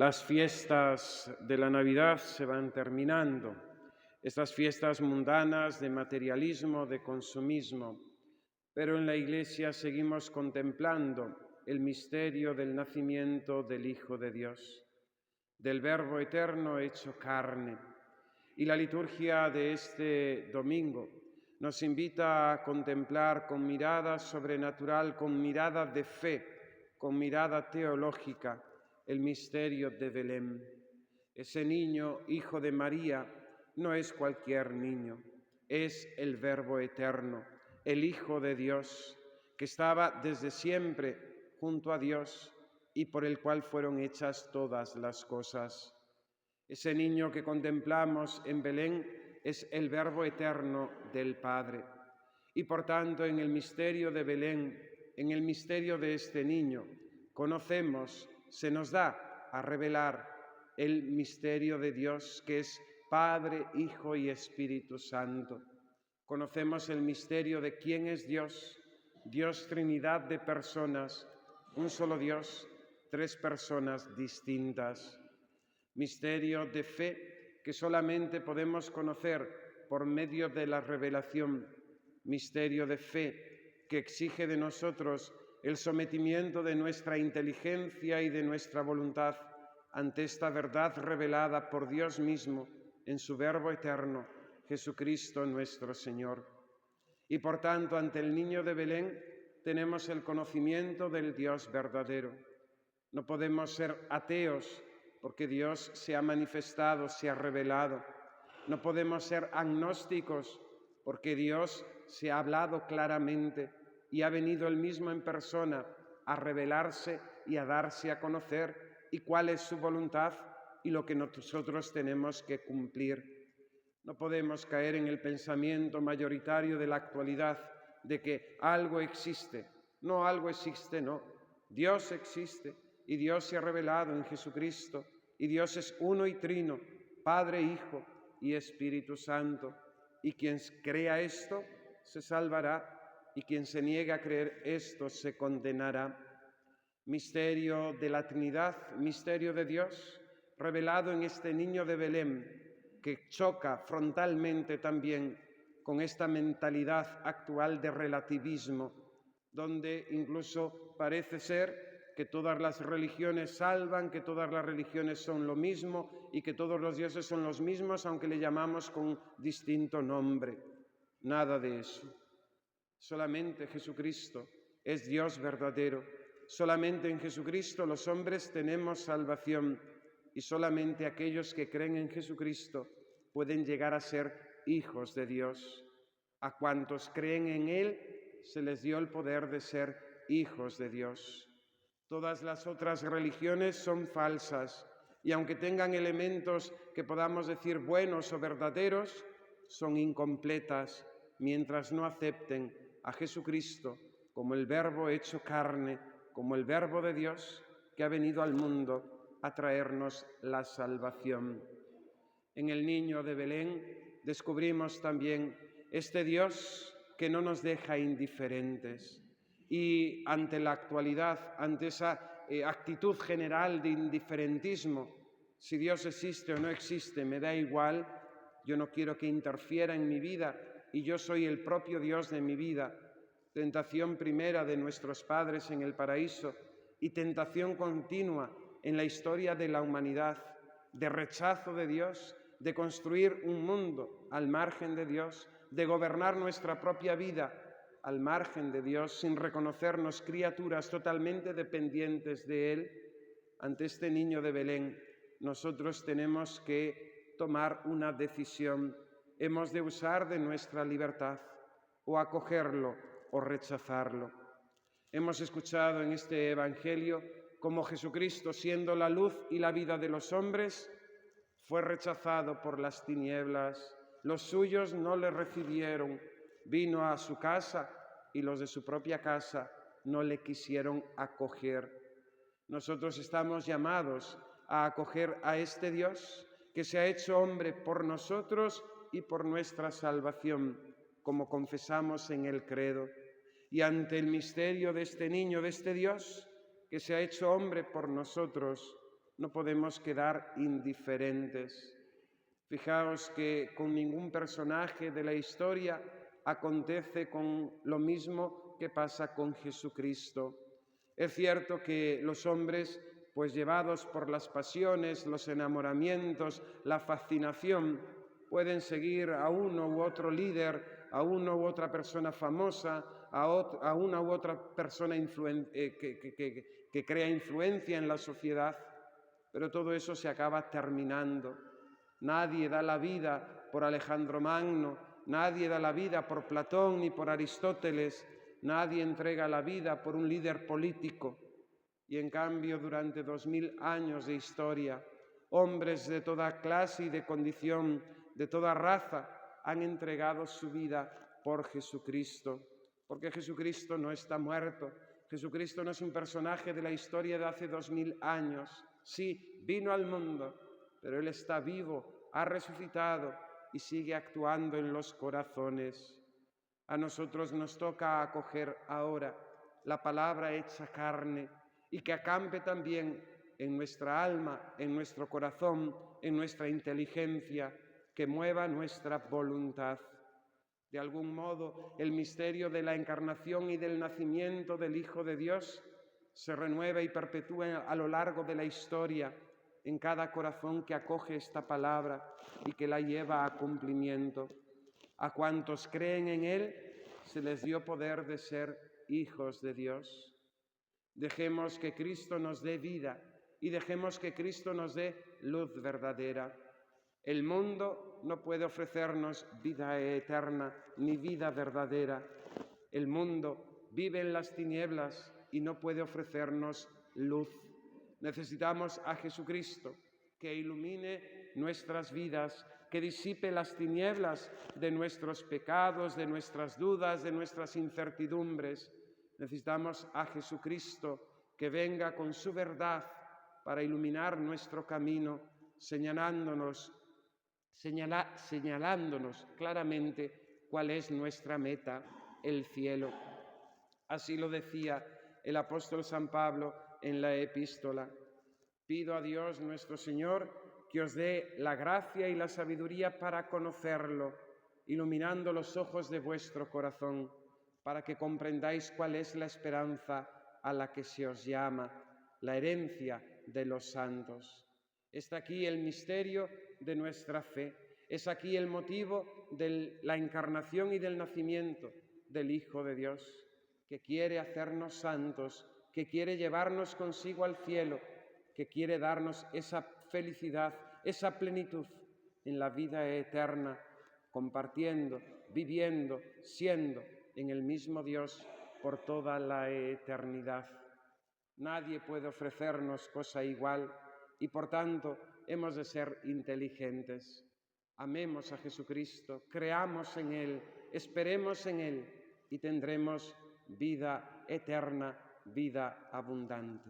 Las fiestas de la Navidad se van terminando, estas fiestas mundanas de materialismo, de consumismo, pero en la Iglesia seguimos contemplando el misterio del nacimiento del Hijo de Dios, del Verbo eterno hecho carne. Y la liturgia de este domingo nos invita a contemplar con mirada sobrenatural, con mirada de fe, con mirada teológica, el misterio de Belén. Ese niño, hijo de María, no es cualquier niño, es el Verbo eterno, el Hijo de Dios, que estaba desde siempre junto a Dios y por el cual fueron hechas todas las cosas. Ese niño que contemplamos en Belén es el Verbo eterno del Padre. Y por tanto, en el misterio de Belén, en el misterio de este niño, conocemos, se nos da a revelar el misterio de Dios, que es Padre, Hijo y Espíritu Santo. Conocemos el misterio de quién es Dios, Dios Trinidad de personas, un solo Dios, tres personas distintas. Misterio de fe que solamente podemos conocer por medio de la revelación. Misterio de fe que exige de nosotros el sometimiento de nuestra inteligencia y de nuestra voluntad ante esta verdad revelada por Dios mismo en su Verbo eterno, Jesucristo nuestro Señor. Y por tanto, ante el niño de Belén tenemos el conocimiento del Dios verdadero. No podemos ser ateos porque Dios se ha manifestado, se ha revelado. No podemos ser agnósticos porque Dios se ha hablado claramente y ha venido Él mismo en persona a revelarse y a darse a conocer y cuál es su voluntad y lo que nosotros tenemos que cumplir. No podemos caer en el pensamiento mayoritario de la actualidad de que algo existe. No, algo existe, no. Dios existe y Dios se ha revelado en Jesucristo y Dios es uno y trino, Padre, Hijo y Espíritu Santo. Y quien crea esto se salvará y quien se niega a creer esto se condenará. Misterio de la Trinidad, misterio de Dios, revelado en este niño de Belén, que choca frontalmente también con esta mentalidad actual de relativismo, donde incluso parece ser que todas las religiones salvan, que todas las religiones son lo mismo y que todos los dioses son los mismos, aunque le llamamos con distinto nombre. Nada de eso. Solamente Jesucristo es Dios verdadero. Solamente en Jesucristo los hombres tenemos salvación y solamente aquellos que creen en Jesucristo pueden llegar a ser hijos de Dios. A cuantos creen en Él se les dio el poder de ser hijos de Dios. Todas las otras religiones son falsas y aunque tengan elementos que podamos decir buenos o verdaderos, son incompletas mientras no acepten a Jesucristo como el Verbo hecho carne, como el Verbo de Dios que ha venido al mundo a traernos la salvación. En el niño de Belén descubrimos también este Dios que no nos deja indiferentes. Y ante la actualidad, ante esa actitud general de indiferentismo, si Dios existe o no existe, me da igual, yo no quiero que interfiera en mi vida y yo soy el propio Dios de mi vida. Tentación primera de nuestros padres en el paraíso y tentación continua en la historia de la humanidad, de rechazo de Dios, de construir un mundo al margen de Dios, de gobernar nuestra propia vida al margen de Dios, sin reconocernos criaturas totalmente dependientes de Él. Ante este niño de Belén, nosotros tenemos que tomar una decisión. Hemos de usar de nuestra libertad, o acogerlo o rechazarlo. Hemos escuchado en este Evangelio cómo Jesucristo, siendo la luz y la vida de los hombres, fue rechazado por las tinieblas. Los suyos no le recibieron. Vino a su casa y los de su propia casa no le quisieron acoger. Nosotros estamos llamados a acoger a este Dios que se ha hecho hombre por nosotros y por nuestra salvación, como confesamos en el credo. Y ante el misterio de este niño, de este Dios que se ha hecho hombre por nosotros, no podemos quedar indiferentes. Fijaos que con ningún personaje de la historia acontece con lo mismo que pasa con Jesucristo. Es cierto que los hombres, pues llevados por las pasiones, los enamoramientos, la fascinación, pueden seguir a uno u otro líder, a una u otra persona famosa, a una u otra persona que crea influencia en la sociedad, pero todo eso se acaba terminando. Nadie da la vida por Alejandro Magno, nadie da la vida por Platón ni por Aristóteles, nadie entrega la vida por un líder político. Y en cambio, durante 2000 años de historia, hombres de toda clase y de condición, de toda raza, han entregado su vida por Jesucristo. Porque Jesucristo no está muerto. Jesucristo no es un personaje de la historia de hace 2000 años. Sí, vino al mundo, pero Él está vivo, ha resucitado y sigue actuando en los corazones. A nosotros nos toca acoger ahora la palabra hecha carne y que acampe también en nuestra alma, en nuestro corazón, en nuestra inteligencia, que mueva nuestra voluntad. De algún modo, el misterio de la encarnación y del nacimiento del Hijo de Dios se renueva y perpetúa a lo largo de la historia en cada corazón que acoge esta palabra y que la lleva a cumplimiento. A cuantos creen en Él, se les dio poder de ser hijos de Dios. Dejemos que Cristo nos dé vida y dejemos que Cristo nos dé luz verdadera. El mundo no puede ofrecernos vida eterna ni vida verdadera. El mundo vive en las tinieblas y no puede ofrecernos luz. Necesitamos a Jesucristo que ilumine nuestras vidas, que disipe las tinieblas de nuestros pecados, de nuestras dudas, de nuestras incertidumbres. Necesitamos a Jesucristo que venga con su verdad para iluminar nuestro camino, señalándonos claramente cuál es nuestra meta, el cielo. Así lo decía el apóstol San Pablo en la epístola. Pido a Dios nuestro Señor que os dé la gracia y la sabiduría para conocerlo, iluminando los ojos de vuestro corazón, para que comprendáis cuál es la esperanza a la que se os llama, la herencia de los santos. Está aquí el misterio de nuestra fe, es aquí el motivo de la encarnación y del nacimiento del Hijo de Dios, que quiere hacernos santos, que quiere llevarnos consigo al cielo, que quiere darnos esa felicidad, esa plenitud en la vida eterna, compartiendo, viviendo, siendo en el mismo Dios por toda la eternidad. Nadie puede ofrecernos cosa igual y por tanto hemos de ser inteligentes. Amemos a Jesucristo, creamos en Él, esperemos en Él y tendremos vida eterna, vida abundante.